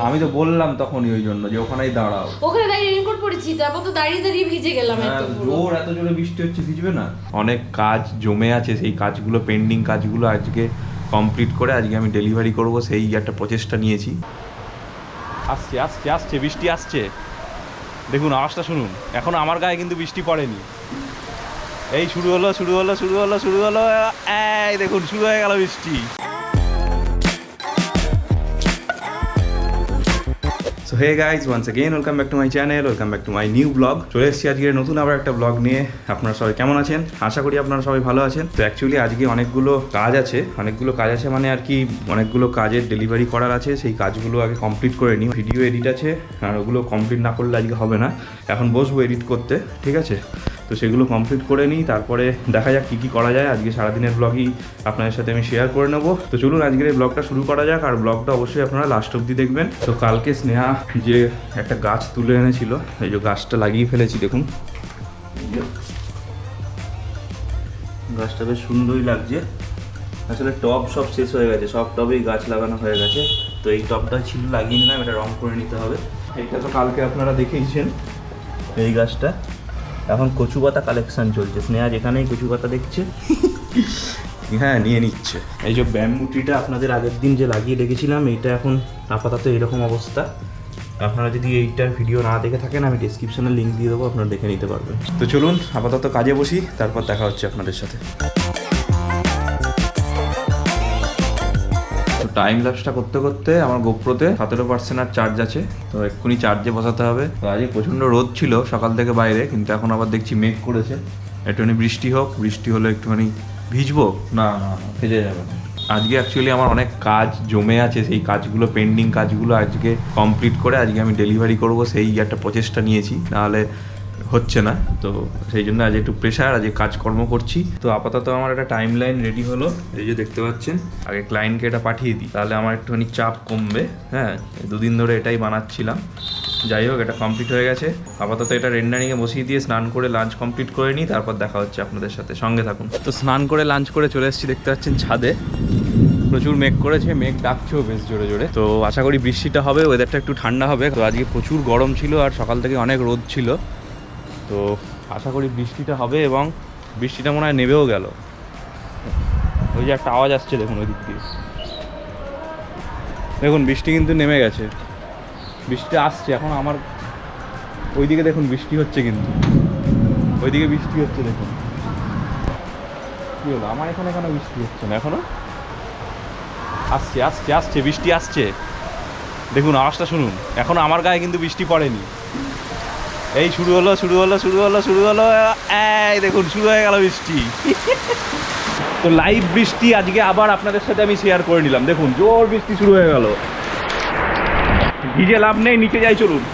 আমি তো বললাম তখনই ওই জন্য যে ওখানেই দাঁড়াও। ওখানে দাঁড়িয়ে রেইনকোট পরেছি, তারপর তো দাঁড়িয়ে দাঁড়িয়ে ভিজে গেলাম একদম পুরো। এত জোরে বৃষ্টি হচ্ছে, ভিজবে না? অনেক কাজ জমে আছে, সেই কাজগুলো পেন্ডিং কাজগুলো আজকে কমপ্লিট করে আজকে আমি ডেলিভারি করব, সেই একটা প্রচেষ্টা নিয়েছি। আসছে আসছে আসছে বৃষ্টি আসছে, দেখুন আওয়াজটা শুনুন। এখন আমার গায়ে কিন্তু বৃষ্টি পড়েনি, এই শুরু হলো শুরু হলো শুরু হলো শুরু হলো, এই দেখুন শুরু হয়ে গেল বৃষ্টি। So hey guys, once again welcome back to my channel, welcome back to my new blog. চলে এসেছি আজকে নতুন আবার একটা ব্লগ নিয়ে। আপনারা সবাই কেমন আছেন? আশা করি আপনারা সবাই ভালো আছেন। তো অ্যাকচুয়ালি আজকে অনেকগুলো কাজ আছে মানে আর কি অনেকগুলো কাজের ডেলিভারি করার আছে, সেই কাজগুলো আগে কমপ্লিট করে নিই। ভিডিও এডিট আছে, আর ওগুলো কমপ্লিট না করলে আজকে হবে না। এখন বসবো এডিট করতে, ঠিক আছে? তো সেগুলো কমপ্লিট করে নিই, তারপরে দেখা যাক কী কী করা যায়। আজকে সারাদিনের ব্লগই আপনাদের সাথে আমি শেয়ার করে নেবো। তো চলুন আজকের এই ব্লগটা শুরু করা যাক, আর ব্লগটা অবশ্যই আপনারা লাস্ট অবধি দেখবেন। তো কালকে স্নেহা যে একটা গাছ তুলে এনেছিল, এই যে গাছটা লাগিয়ে ফেলেছি দেখুন, গাছটা বেশ সুন্দরই লাগছে। আসলে টব সব শেষ হয়ে গেছে, সব টবেই গাছ লাগানো হয়ে গেছে। তো এই টবটা ছিল লাগিয়ে নিলাম, এটা রং করে নিতে হবে। এইটা তো কালকে আপনারা দেখেইছেন, এই গাছটা। এখন কচু পাতা কালেকশন চলছে, স্নেহা যেখানেই কচু পাতা দেখছে হ্যাঁ নিয়ে নিচ্ছে। এই যে ব্যাম্বু ট্রিটা আপনাদের আগের দিন যে লাগিয়ে রেখেছিলাম, এইটা এখন আপাতত এরকম অবস্থা। আপনারা যদি এইটার ভিডিও না দেখে থাকেন, আমি ডেসক্রিপশনে লিঙ্ক দিয়ে দেবো, আপনারা দেখে নিতে পারবেন। তো চলুন আপাতত কাজে বসি, তারপর দেখা হচ্ছে আপনাদের সাথে। টাইম ল্যাপসটা করতে করতে আমার গোপ্রোতে 17% আর চার্জ আছে, তো এক্ষুনি চার্জে বসাতে হবে। তো আজকে প্রচণ্ড রোদ ছিল সকাল থেকে বাইরে, কিন্তু এখন আবার দেখছি মেঘ করেছে। একটুখানি বৃষ্টি হোক, বৃষ্টি হলে একটুখানি ভিজবো, না না ভেজে যাবে না। আজকে অ্যাকচুয়ালি আমার অনেক কাজ জমে আছে, সেই কাজগুলো পেন্ডিং কাজগুলো আজকে কমপ্লিট করে আজকে আমি ডেলিভারি করব, সেই একটা প্রচেষ্টা নিয়েছি, নাহলে হচ্ছে না। তো সেই জন্য আজ একটু প্রেশার, আজকে কাজকর্ম করছি। তো আপাতত আমার একটা টাইম লাইন রেডি হলো, এই যে দেখতে পাচ্ছেন। আগে ক্লায়েন্টকে এটা পাঠিয়ে দিই, তাহলে আমার একটুখানি চাপ কমবে। হ্যাঁ, দুদিন ধরে এটাই বানাচ্ছিলাম। যাই হোক, এটা কমপ্লিট হয়ে গেছে। আপাতত এটা রেন্ডারিংয়ে বসিয়ে দিয়ে স্নান করে লাঞ্চ কমপ্লিট করে নিই, তারপর দেখা হচ্ছে আপনাদের সাথে, সঙ্গে থাকুন। তো স্নান করে লাঞ্চ করে চলে এসেছি, দেখতে পাচ্ছেন ছাদে। প্রচুর মেঘ করেছে, মেঘ ডাকছেও বেশ জোরে জোরে। তো আশা করি বৃষ্টিটা হবে, ওয়েদারটা একটু ঠান্ডা হবে। তো আজকে প্রচুর গরম ছিল, আর সকাল থেকে অনেক রোদ ছিল। তো আশা করি বৃষ্টিটা হবে, এবং বৃষ্টিটা মনে হয় নেবেও গেল। ওই যে একটা আওয়াজ আসছে দেখুন ওই দিক দিয়ে, দেখুন বৃষ্টি কিন্তু নেমে গেছে, বৃষ্টিটা আসছে। এখন আমার ওইদিকে দেখুন বৃষ্টি হচ্ছে, কিন্তু ওইদিকে বৃষ্টি হচ্ছে দেখুন। কী হলো, আমার এখানে কেন বৃষ্টি হচ্ছে না? এখনো আসছে আসছে আসছে বৃষ্টি আসছে, দেখুন আওয়াজটা শুনুন। এখন আমার গায়ে কিন্তু বৃষ্টি পড়েনি, এই শুরু হলো শুরু হলো শুরু হলো শুরু হলো, এই দেখুন শুরু হয়ে গেল বৃষ্টি। তো লাইভ বৃষ্টি আজকে আবার আপনাদের সাথে আমি শেয়ার করে নিলাম। দেখুন জোর বৃষ্টি শুরু হয়ে গেল, ভিজে লাভ নেই, নিচে যাই চলুন।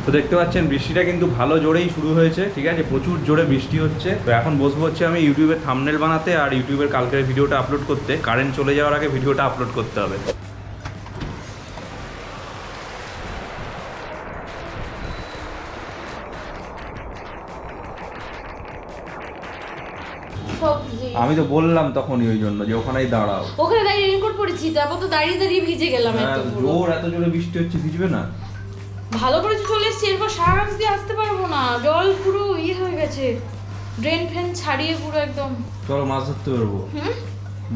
তো দেখতে পাচ্ছেন বৃষ্টিটা কিন্তু ভালো জোরেই শুরু হয়েছে, ঠিক আছে? প্রচুর জোরে বৃষ্টি হচ্ছে। তো এখন বসবো হচ্ছে আমি ইউটিউবের থাম্বনেল বানাতে, আর ইউটিউবের কালকের ভিডিওটা আপলোড করতে। কারেন্ট চলে যাওয়ার আগে ভিডিওটা আপলোড করতে হবে। আমি তো বললাম তখনই ওই জন্য যে ওখানেই দাঁড়াও। ওখানে দাঁড়িয়ে রেইনকোট পরেছি, তারপর তো দাঁড়িয়ে দাঁড়িয়ে ভিজে গেলাম একদম পুরো। এত জোরে বৃষ্টি হচ্ছে, ভিজবে না? ভালো করে চলে এসেছি, এরপর সারা রাত দিয়ে আসতে পারবো না, জল পুরো ইয়ে হয়ে গেছে, ড্রেন ফ্যান ছাড়িয়ে পুরো একদম। চলো মাছ ধরতে বেরোবো।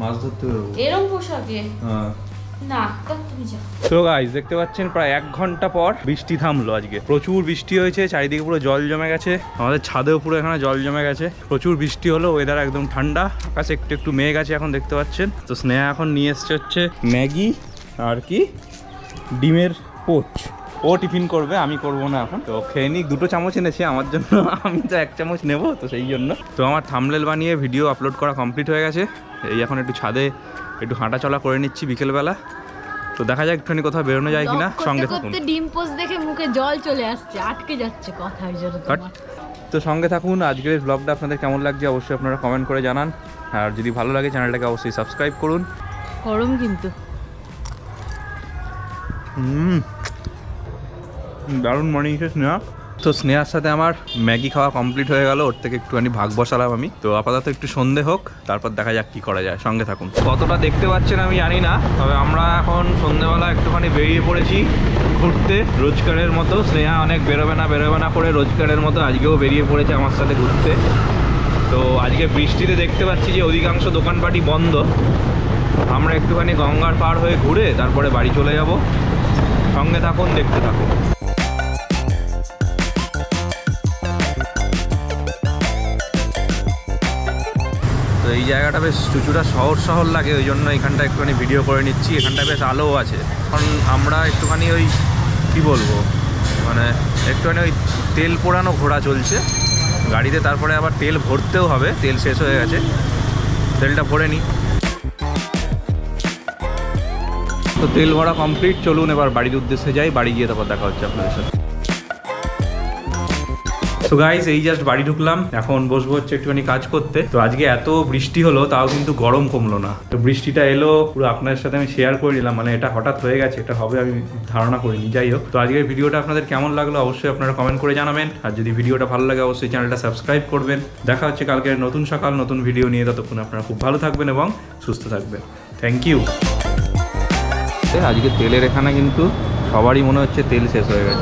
মাছ ধরতে বেরোবো এরকম পোশাকে? হ্যাঁ না, তুমি যাও। তো গাইস দেখতে পাচ্ছেন প্রায় 1 ঘন্টা পর বৃষ্টি থামলো। আজকে প্রচুর বৃষ্টি হয়েছে, চারিদিকে পুরো জল জমে গেছে, আমাদের ছাদেও পুরো এখানে জল জমে গেছে। প্রচুর বৃষ্টি হলো, ওয়েদার একদম ঠান্ডা, আকাশে একটু একটু মেঘ আছে এখন দেখতে পাচ্ছেন। তো স্নেহা এখন নিয়ে এসছে হচ্ছে ম্যাগি আর কি ডিমের পোচ। ও টিফিন করবে, আমি করবো না এখন। তো খেয়ে নিক, 2 চামচ এনেছি আমার জন্য, আমি তো 1 চামচ নেবো, তো সেই জন্য। তো আমার থাম্বনেল বানিয়ে ভিডিও আপলোড করা কমপ্লিট হয়ে গেছে। এই এখন একটু ছাদে একটু হাঁটা চলা করে নিচ্ছি বিকেলবেলা। তো দেখা যাক একটুখানি কোথাও বেরোনো যায় কিনা, সঙ্গে থাকুন। ডিম পোস্ট দেখে মুখে জল চলে আসছে, আটকে যাচ্ছে কথা জন্য। তো সঙ্গে থাকুন। আজকের ব্লগটা আপনাদের কেমন লাগছে অবশ্যই আপনারা কমেন্ট করে জানান, আর যদি ভালো লাগে চ্যানেলটাকে অবশ্যই সাবস্ক্রাইব করুন। গরম কিন্তু দারুণ মর্নিং শেষ না? তো স্নেহার সাথে আমার ম্যাগি খাওয়া কমপ্লিট হয়ে গেল, ওর থেকে একটুখানি ভাগ বসালাম আমি। তো আপাতত একটু সন্ধে হোক, তারপর দেখা যাক কি করা যায়, সঙ্গে থাকুন। কতটা দেখতে পাচ্ছেন আমি জানি না, তবে আমরা এখন সন্ধেবেলা একটুখানি বেরিয়ে পড়েছি ঘুরতে রোজকারের মতো। স্নেহা অনেক বেরোবে না করে রোজকারের মতো আজকেও বেরিয়ে পড়েছে আমার সাথে ঘুরতে। তো আজকে বৃষ্টিতে দেখতে পাচ্ছি যে অধিকাংশ দোকানপাটই বন্ধ। আমরা একটুখানি গঙ্গার পার হয়ে ঘুরে তারপরে বাড়ি চলে যাব। সঙ্গে থাকুন, দেখতে থাকুন। তো এই জায়গাটা বেশ চুচুড়া শহর লাগে, ওই জন্য এখানটা একটুখানি ভিডিও করে নিচ্ছি। এখানটা বেশ আলোও আছে। এখন আমরা একটুখানি ওই কি বলবো, মানে একটুখানি ওই তেল পোড়ানো ঘোড়া চলছে গাড়িতে, তারপরে আবার তেল ভরতেও হবে, তেল শেষ হয়ে গেছে, তেলটা ভরে নিই। তো তেল ভরা কমপ্লিট, চলুন এবার বাড়ির উদ্দেশ্যে যাই, বাড়ি গিয়ে তারপর দেখা হচ্ছে আপনাদের সাথে। তো গাইস, এই জাস্ট বাড়ি ঢুকলাম, এখন বসবো হচ্ছে একটুখানি কাজ করতে। তো আজকে এত বৃষ্টি হলো, তাও কিন্তু গরম কমলো না। তো বৃষ্টিটা এলো পুরো আপনাদের সাথে আমি শেয়ার করে নিলাম, মানে এটা হঠাৎ হয়ে গেছে, এটা হবে আমি ধারণা করিনি। যাই হোক, তো আজকের ভিডিওটা আপনাদের কেমন লাগলো অবশ্যই আপনারা কমেন্ট করে জানাবেন। আর যদি ভিডিওটা ভালো লাগে অবশ্যই চ্যানেলটা সাবস্ক্রাইব করবেন। দেখা হচ্ছে কালকের নতুন সকাল নতুন ভিডিও নিয়ে। ততক্ষণ আপনারা খুব ভালো থাকবেন এবং সুস্থ থাকবেন। Thank you. আজকে তেলের এখানে কিন্তু সবারই মনে হচ্ছে তেল শেষ হয়ে গেছে।